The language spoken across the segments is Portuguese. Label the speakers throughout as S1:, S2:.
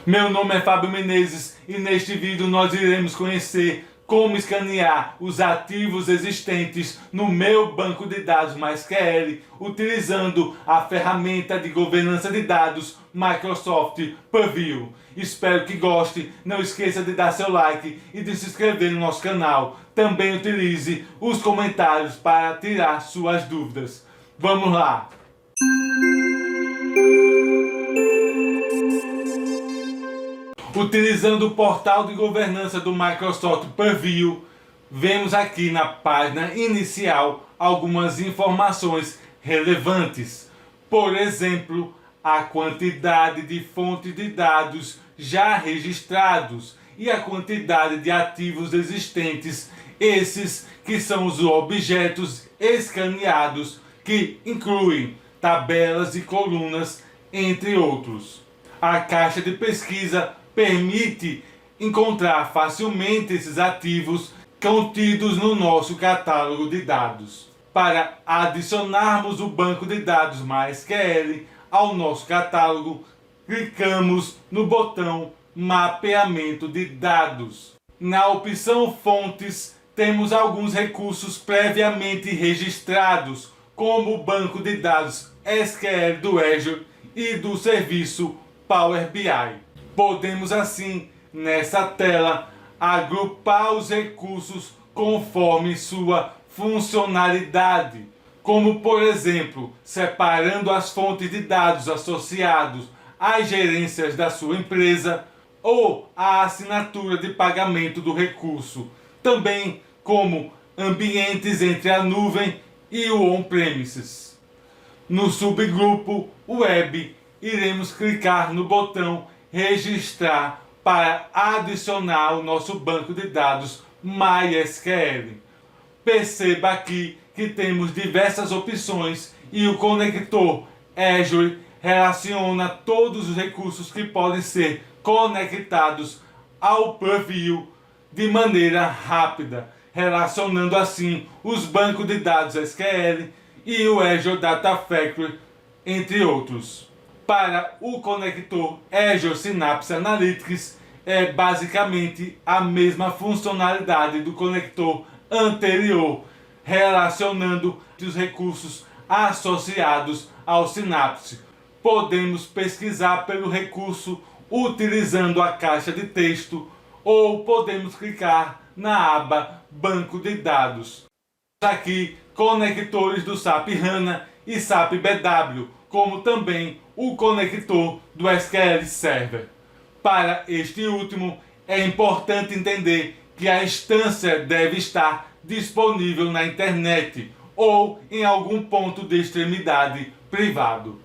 S1: Meu nome é Fábio Menezes e neste vídeo nós iremos conhecer como escanear os ativos existentes no meu banco de dados MySQL utilizando a ferramenta de governança de dados Microsoft Purview. Espero que goste, não esqueça de dar seu like e de se inscrever no nosso canal. Também utilize os comentários para tirar suas dúvidas. Vamos lá! Utilizando o portal de governança do Microsoft Purview, vemos aqui na página inicial algumas informações relevantes. Por exemplo, a quantidade de fontes de dados já registrados e a quantidade de ativos existentes, esses que são os objetos escaneados, que incluem tabelas e colunas, entre outros. A caixa de pesquisa permite encontrar facilmente esses ativos contidos no nosso catálogo de dados. Para adicionarmos o banco de dados MySQL ao nosso catálogo, clicamos no botão Mapeamento de Dados. Na opção Fontes, temos alguns recursos previamente registrados, como o banco de dados SQL do Azure e do serviço Power BI. Podemos assim, nessa tela, agrupar os recursos conforme sua funcionalidade, como por exemplo, separando as fontes de dados associados às gerências da sua empresa ou a assinatura de pagamento do recurso, também como ambientes entre a nuvem e o on-premises. No subgrupo Web, iremos clicar no botão Registrar para adicionar o nosso banco de dados MySQL. Perceba aqui que temos diversas opções e o conector Azure relaciona todos os recursos que podem ser conectados ao Purview de maneira rápida, relacionando assim os bancos de dados SQL e o Azure Data Factory, entre outros. Para o conector Azure Synapse Analytics, é basicamente a mesma funcionalidade do conector anterior, relacionando os recursos associados ao Synapse. Podemos pesquisar pelo recurso utilizando a caixa de texto ou podemos clicar na aba Banco de Dados. Aqui, conectores do SAP HANA e SAP BW, como também o conector do SQL Server. Para este último, é importante entender que a instância deve estar disponível na internet ou em algum ponto de extremidade privado.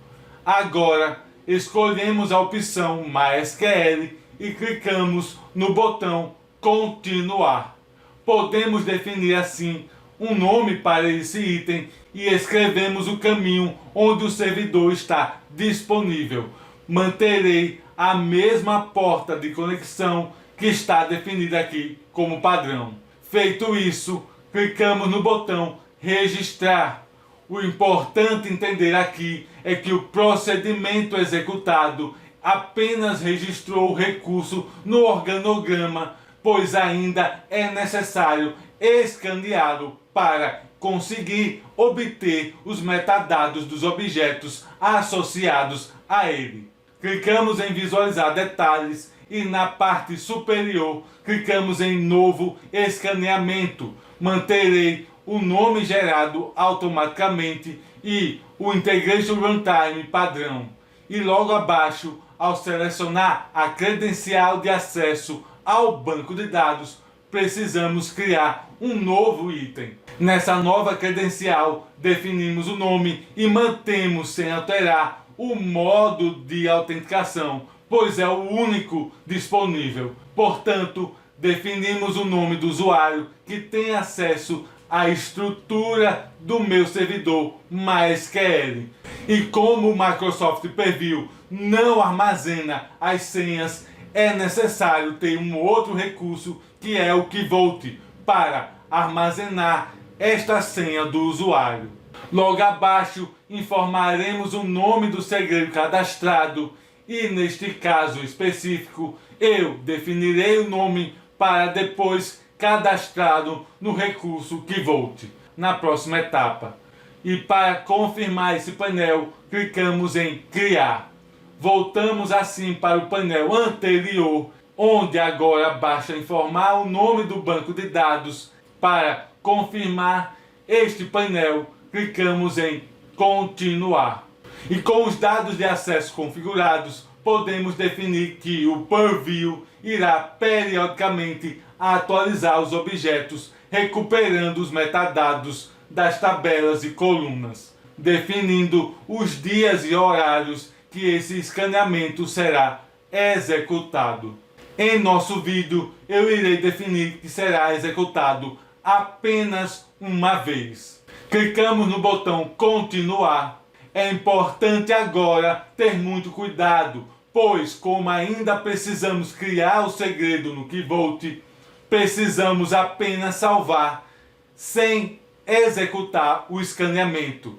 S1: Agora, escolhemos a opção MySQL e clicamos no botão Continuar. Podemos definir assim um nome para esse item e escrevemos o caminho onde o servidor está disponível. Manterei a mesma porta de conexão que está definida aqui como padrão. Feito isso, clicamos no botão Registrar. O importante entender aqui é que o procedimento executado apenas registrou o recurso no organograma, pois ainda é necessário escaneá-lo para conseguir obter os metadados dos objetos associados a ele. Clicamos em Visualizar detalhes e na parte superior clicamos em Novo escaneamento. Manterei o nome gerado automaticamente e o Integration Runtime padrão. E logo abaixo, ao selecionar a credencial de acesso ao banco de dados, precisamos criar um novo item. Nessa nova credencial, definimos o nome e mantemos sem alterar o modo de autenticação, pois é o único disponível. Portanto, definimos o nome do usuário que tem acesso à estrutura do meu servidor MySQL. E como o Microsoft Purview não armazena as senhas, é necessário ter um outro recurso que é o Key Vault para armazenar esta senha do usuário. Logo abaixo informaremos o nome do segredo cadastrado e neste caso específico eu definirei o nome para depois cadastrá-lo no recurso KeyVault na próxima etapa. E para confirmar esse painel, clicamos em Criar. Voltamos assim para o painel anterior, onde agora basta informar o nome do banco de dados. Para confirmar este painel, clicamos em Continuar. E com os dados de acesso configurados, podemos definir que o Purview irá periodicamente atualizar os objetos, recuperando os metadados das tabelas e colunas, definindo os dias e horários que esse escaneamento será executado. Em nosso vídeo, eu irei definir que será executado apenas uma vez. Clicamos no botão Continuar. É importante agora ter muito cuidado, pois como ainda precisamos criar o segredo no KeyVault, precisamos apenas salvar sem executar o escaneamento.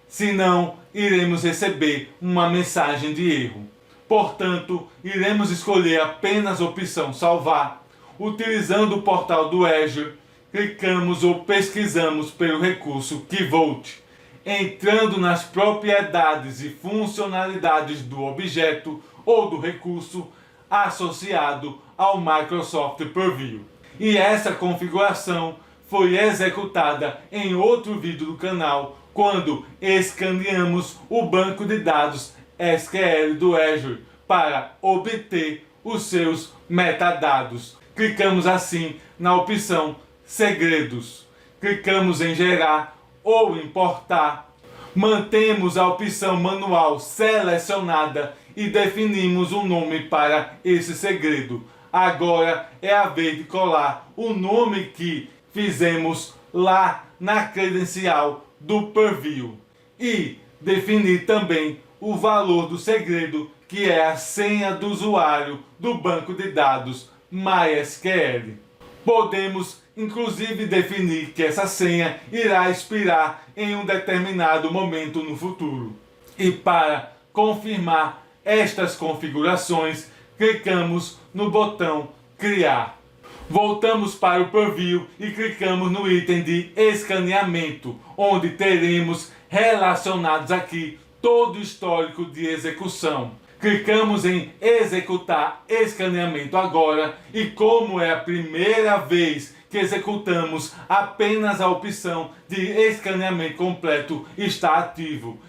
S1: Senão, iremos receber uma mensagem de erro. Portanto, iremos escolher apenas a opção Salvar. Utilizando o portal do Azure, clicamos ou pesquisamos pelo recurso KeyVault. Entrando nas propriedades e funcionalidades do objeto ou do recurso associado ao Microsoft Purview. E essa configuração foi executada em outro vídeo do canal, quando escaneamos o banco de dados SQL do Azure para obter os seus metadados. Clicamos assim na opção Segredos. Clicamos em Gerar ou Importar. Mantemos a opção Manual selecionada e definimos um nome para esse segredo. Agora é a vez de colar o nome que fizemos lá na credencial do Purview e definir também o valor do segredo, que é a senha do usuário do banco de dados MySQL. Podemos inclusive definir que essa senha irá expirar em um determinado momento no futuro. E para confirmar estas configurações, clicamos no botão Criar. Voltamos para o Purview e clicamos no item de escaneamento, onde teremos relacionados aqui todo o histórico de execução. Clicamos em Executar escaneamento agora e como é a primeira vez que executamos, apenas a opção de escaneamento completo está ativo.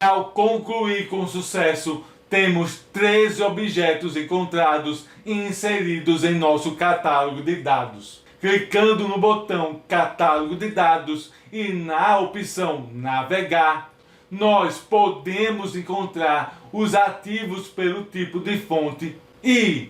S1: Ao concluir com sucesso, temos 13 objetos encontrados e inseridos em nosso catálogo de dados. Clicando no botão Catálogo de Dados e na opção Navegar, nós podemos encontrar os ativos pelo tipo de fonte e,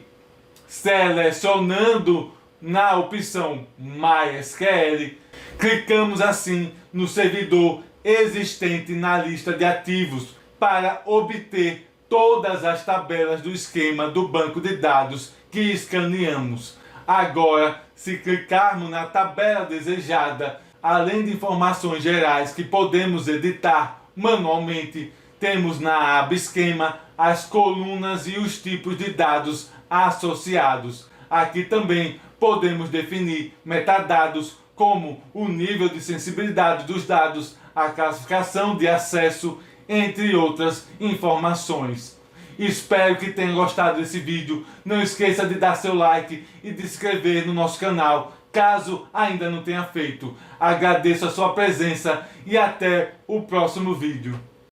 S1: selecionando na opção MySQL, clicamos assim no servidor existente na lista de ativos para obter todas as tabelas do esquema do banco de dados que escaneamos. Agora, se clicarmos na tabela desejada, além de informações gerais que podemos editar manualmente, temos na aba Esquema as colunas e os tipos de dados associados. Aqui também podemos definir metadados como o nível de sensibilidade dos dados, a classificação de acesso, entre outras informações. Espero que tenha gostado desse vídeo. Não esqueça de dar seu like e de se inscrever no nosso canal, caso ainda não tenha feito. Agradeço a sua presença e até o próximo vídeo.